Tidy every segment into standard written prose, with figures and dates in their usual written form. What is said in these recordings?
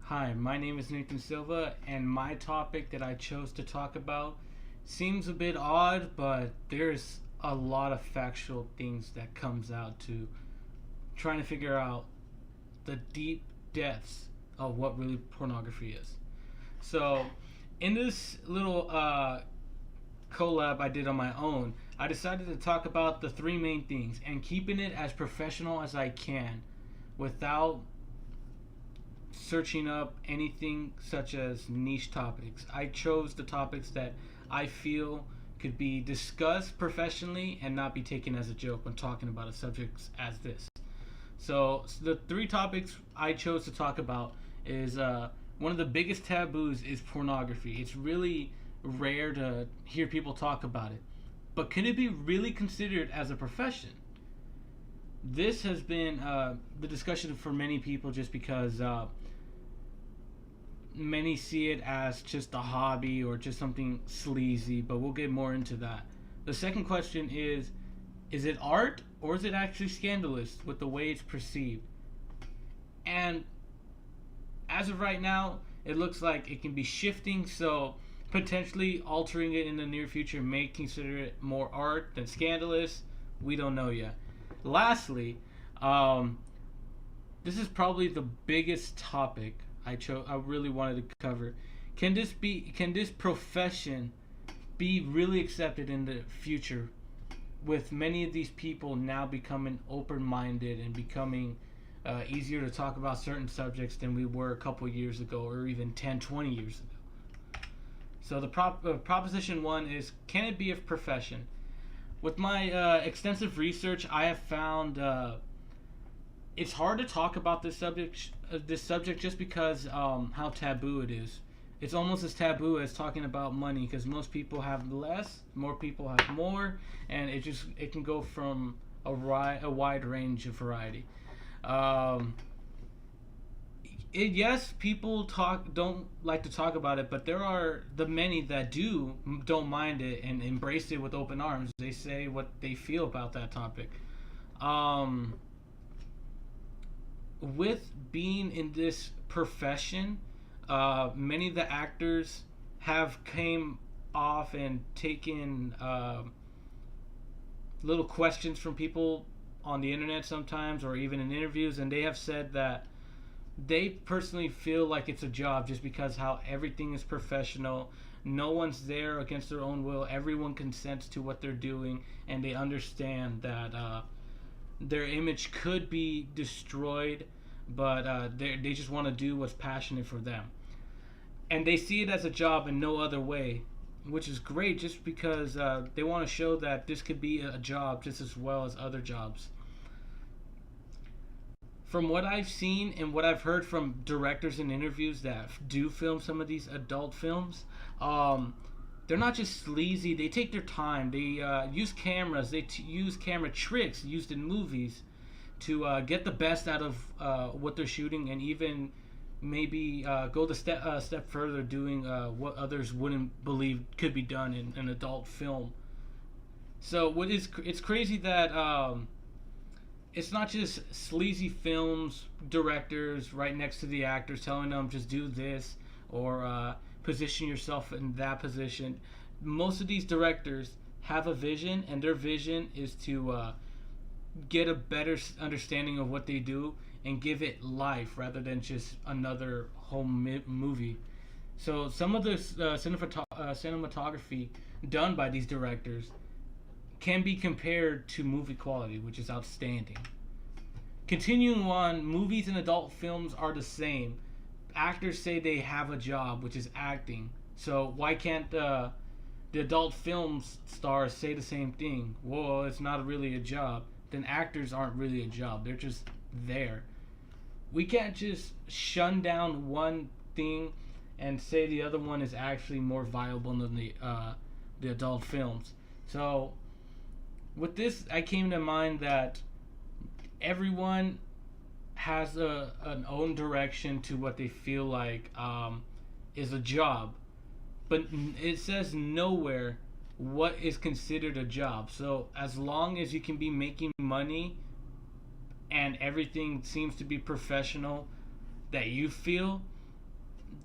Hi, my name is Nathan Silva, and my topic that I chose to talk about seems a bit odd, but there's a lot of factual things that comes out to trying to figure out the deep depths of what really pornography is. So, in this little collab I did on my own, I decided to talk about the three main things and keeping it as professional as I can without searching up anything such as niche topics. I chose the topics that I feel could be discussed professionally and not be taken as a joke when talking about a subject as this. So the three topics I chose to talk about is one of the biggest taboos is pornography. It's really rare to hear people talk about it. But can it be really considered as a profession? This has been the discussion for many people just because many see it as just a hobby or just something sleazy, but we'll get more into that. The second question is it art or is it actually scandalous with the way it's perceived? And as of right now, it looks like it can be shifting, so potentially altering it in the near future may consider it more art than scandalous. We don't know yet. Lastly, this is probably the biggest topic I really wanted to cover. Can this profession be really accepted in the future with many of these people now becoming open-minded and becoming easier to talk about certain subjects than we were a couple years ago or even 10, 20 years ago? So the proposition one is, can it be a profession? With my extensive research, I have found it's hard to talk about this subject just because how taboo it is. It's almost as taboo as talking about money because most people have less, more people have more, and it can go from a wide range of variety. Um, yes, people don't like to talk about it, but there are the many that don't mind it and embrace it with open arms. They say what they feel about that topic. Um, with being in this profession, many of the actors have came off and taken little questions from people on the internet sometimes, or even in interviews, and they have said that they personally feel like it's a job just because how everything is professional. No one's there against their own will. Everyone consents to what they're doing, and they understand that their image could be destroyed, but they just want to do what's passionate for them. And they see it as a job in no other way, which is great just because they want to show that this could be a job just as well as other jobs. From what I've seen and what I've heard from directors in interviews that do film some of these adult films, um, they're not just sleazy. They take their time. They use cameras. Use camera tricks used in movies to get the best out of what they're shooting, and even maybe go the step further, doing what others wouldn't believe could be done in an adult film. So it's crazy that it's not just sleazy films directors right next to the actors telling them just do this or position yourself in that position. Most of these directors have a vision, and their vision is to get a better understanding of what they do and give it life rather than just another movie. So some of the cinematography done by these directors can be compared to movie quality, which is outstanding. Continuing on, movies and adult films are the same. Actors say they have a job, which is acting. So why can't the adult films stars say the same thing? Well, it's not really a job. Then actors aren't really a job. They're just there. We can't just shun down one thing and say the other one is actually more viable than the adult films. So with this, I came to mind that everyone has an own direction to what they feel like is a job, but it says nowhere what is considered a job. So as long as you can be making money and everything seems to be professional that you feel,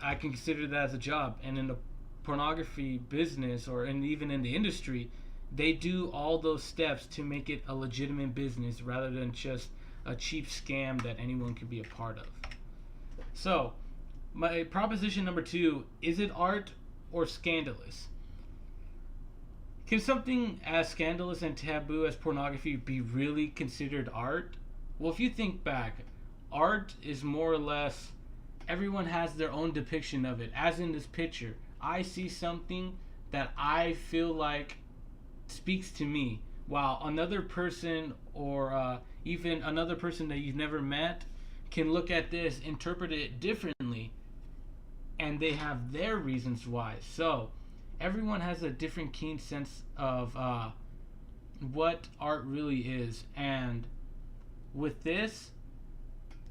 I can consider that as a job. And in the pornography business, or even in the industry, they do all those steps to make it a legitimate business rather than just a cheap scam that anyone can be a part of. So, my proposition number two, is it art or scandalous? Can something as scandalous and taboo as pornography be really considered art? Well, if you think back, art is more or less everyone has their own depiction of it. As in this picture, I see something that I feel like speaks to me, while another person, or even another person that you've never met, can look at this, interpret it differently, and they have their reasons why. So everyone has a different keen sense of what art really is, and with this,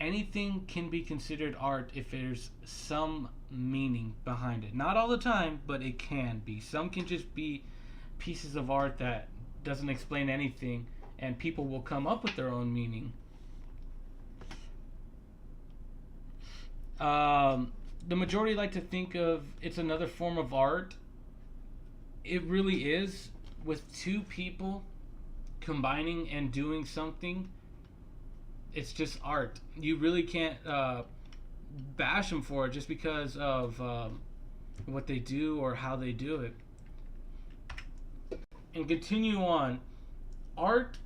anything can be considered art if there's some meaning behind it. Not all the time, but it can be. Some can just be pieces of art that doesn't explain anything, and people will come up with their own meaning. The majority like to think of it's another form of art. It really is, with two people combining and doing something. It's just art. You really can't bash them for it just because of what they do or how they do it. And continue on. Art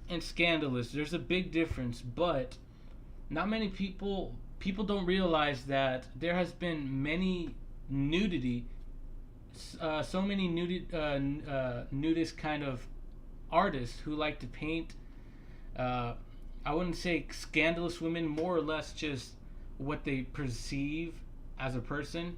and scandalous, there's a big difference, but not many people don't realize that there has been many nudity, so many nudist kind of artists who like to paint. I wouldn't say scandalous women, more or less just what they perceive as a person.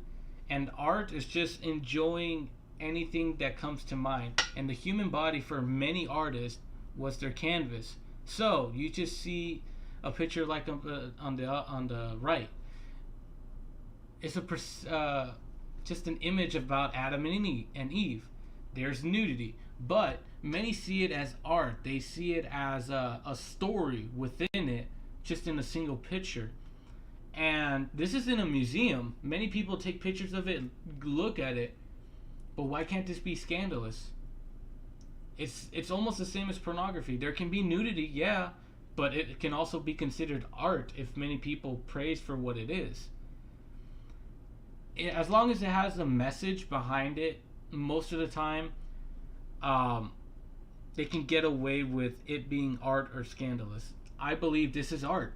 And art is just enjoying anything that comes to mind. And the human body for many artists was their canvas. So you just see a picture like on the right. It's just an image about Adam and Eve. There's nudity, but many see it as art. They see it as a story within it, just in a single picture. And this is in a museum. Many people take pictures of it, look at it, but why can't this be scandalous? It's almost the same as pornography. There can be nudity, yeah, but it can also be considered art if many people praise for what it is. As long as it has a message behind it, most of the time, they can get away with it being art or scandalous. I believe this is art.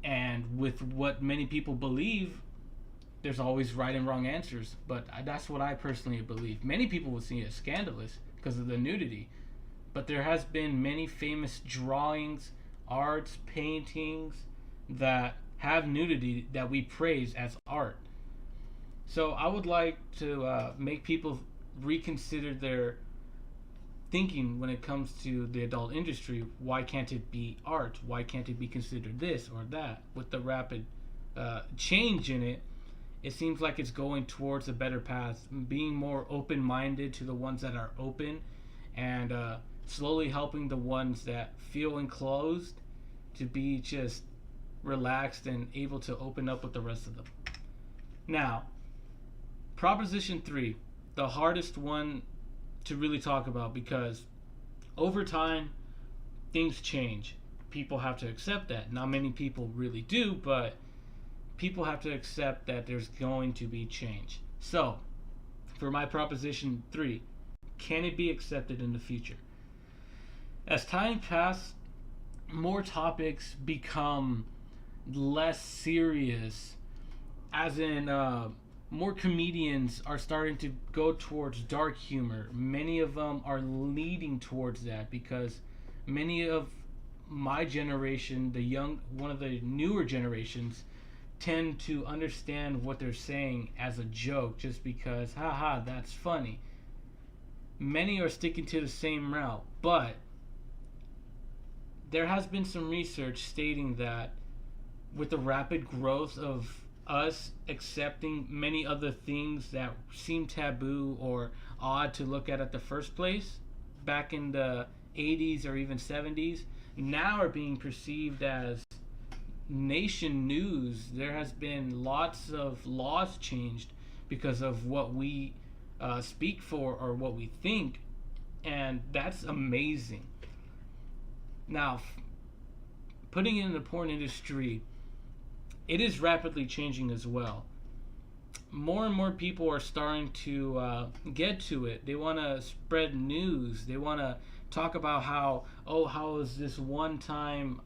And with what many people believe, there's always right and wrong answers. But that's what I personally believe. Many people would see it as scandalous because of the nudity. But there has been many famous drawings, arts, paintings that have nudity that we praise as art. So I would like to make people reconsider their thinking when it comes to the adult industry. Why can't it be art? Why can't it be considered this or that? With the rapid change in it, it seems like it's going towards a better path, being more open-minded to the ones that are open, and slowly helping the ones that feel enclosed to be just relaxed and able to open up with the rest of them. Now, Proposition 3, the hardest one to really talk about, because over time things change. People have to accept that. Not many people really do, but people have to accept that there's going to be change. So, for my Proposition 3, can it be accepted in the future? As time passes, more topics become less serious, as in more comedians are starting to go towards dark humor. Many of them are leading towards that because many of my generation, one of the newer generations, tend to understand what they're saying as a joke just because, haha, that's funny. Many are sticking to the same route, but there has been some research stating that with the rapid growth of us accepting many other things that seem taboo or odd to look at the first place back in the 80s or even 70s, now are being perceived as nation news. There has been lots of laws changed because of what we speak for or what we think, and that's amazing. Now, putting it in the porn industry, it is rapidly changing as well. More and more people are starting to get to it. They want to spread news. They want to talk about how, oh, how is this one time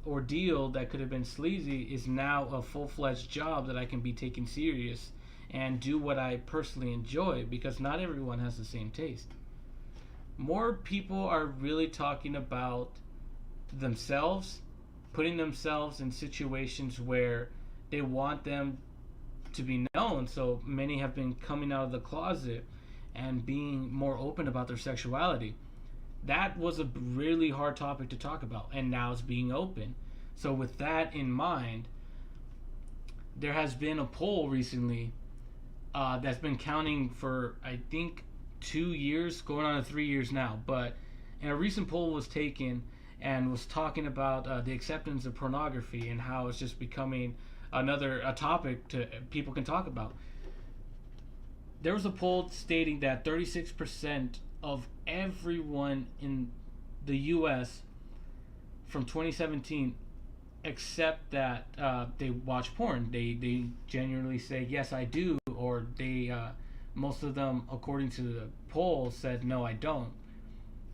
ordeal that could have been sleazy is now a full fledged job that I can be taken serious and do what I personally enjoy, because not everyone has the same taste. More people are really talking about themselves, putting themselves in situations where they want them to be known. So many have been coming out of the closet and being more open about their sexuality. That was a really hard topic to talk about, and now it's being open. So with that in mind, there has been a poll recently that's been counting for, I think, 2 years, going on to 3 years now. But and a recent poll was taken and was talking about the acceptance of pornography and how it's just becoming a topic to people can talk about. There was a poll stating that 36% of everyone in the U.S. from 2017 accept that they watch porn. They genuinely say yes, I do, or they most of them, according to the poll, said no, I don't.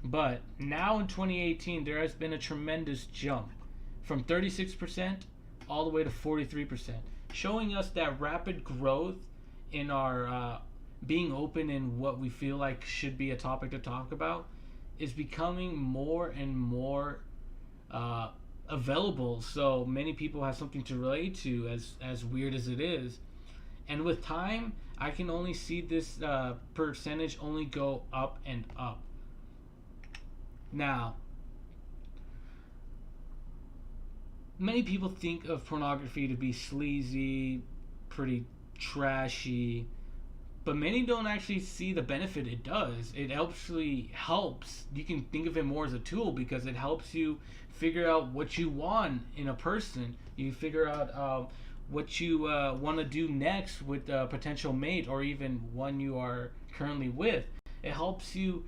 But now in 2018, there has been a tremendous jump from 36% all the way to 43%, showing us that rapid growth in our being open in what we feel like should be a topic to talk about is becoming more and more available. So many people have something to relate to, as weird as it is. And with time, I can only see this percentage only go up and up. Now, many people think of pornography to be sleazy, pretty trashy, but many don't actually see the benefit it does. It actually helps. You can think of it more as a tool because it helps you figure out what you want in a person. You figure out what you want to do next with a potential mate or even one you are currently with. It helps you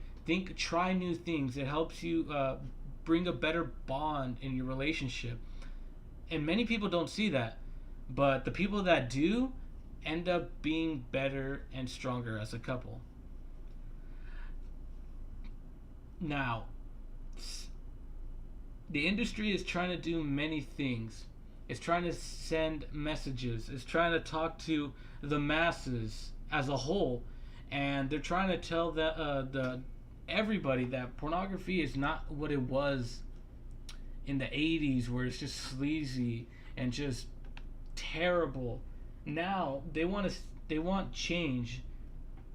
try new things. It helps you bring a better bond in your relationship. And many people don't see that, but the people that do end up being better and stronger as a couple. Now, the industry is trying to do many things. It's trying to send messages. It's trying to talk to the masses as a whole, and they're trying to tell the everybody that pornography is not what it was in the 80s, where it's just sleazy and just terrible. Now they want change,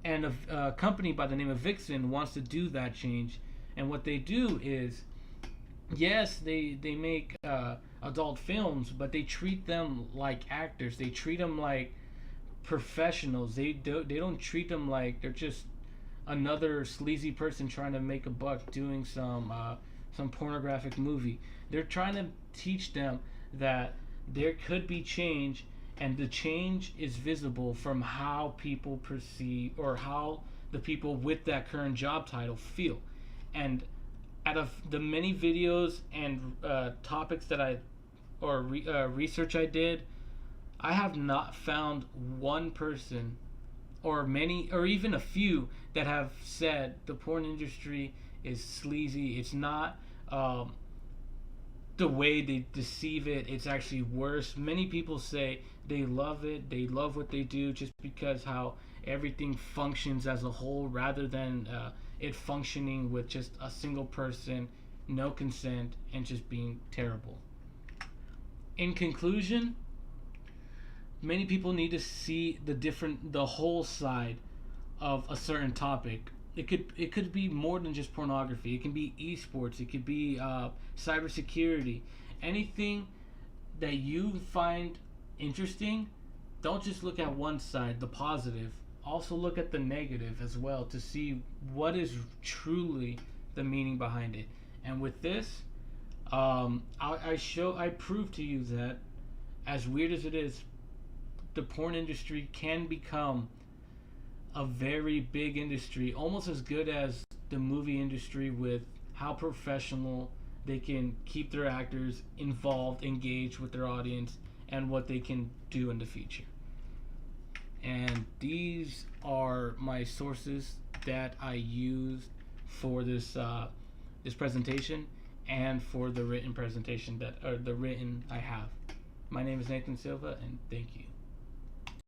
and a company by the name of Vixen wants to do that change. And what they do is, yes, they make adult films, but they treat them like actors. They treat them like professionals. They don't treat them like they're just another sleazy person trying to make a buck doing some pornographic movie. They're trying to teach them that there could be change, and the change is visible from how people perceive, or how the people with that current job title feel. And out of the many videos and topics that research I did, I have not found one person or many or even a few that have said the porn industry is sleazy. It's not the way they deceive it. It's actually worse. Many people say they love it. They love what they do just because how everything functions as a whole, rather than it functioning with just a single person, no consent, and just being terrible. In conclusion, many people need to see the whole side of a certain topic. It could be more than just pornography. It can be esports. It could be cybersecurity. Anything that you find interesting, don't just look at one side, the positive. Also look at the negative as well to see what is truly the meaning behind it. And with this, I prove to you that, as weird as it is, the porn industry can become a very big industry, almost as good as the movie industry, with how professional they can keep their actors involved, engaged with their audience, and what they can do in the future. And these are my sources that I used for this presentation and for the written presentation that or the written I have. My name is Nathan Silva, and thank you.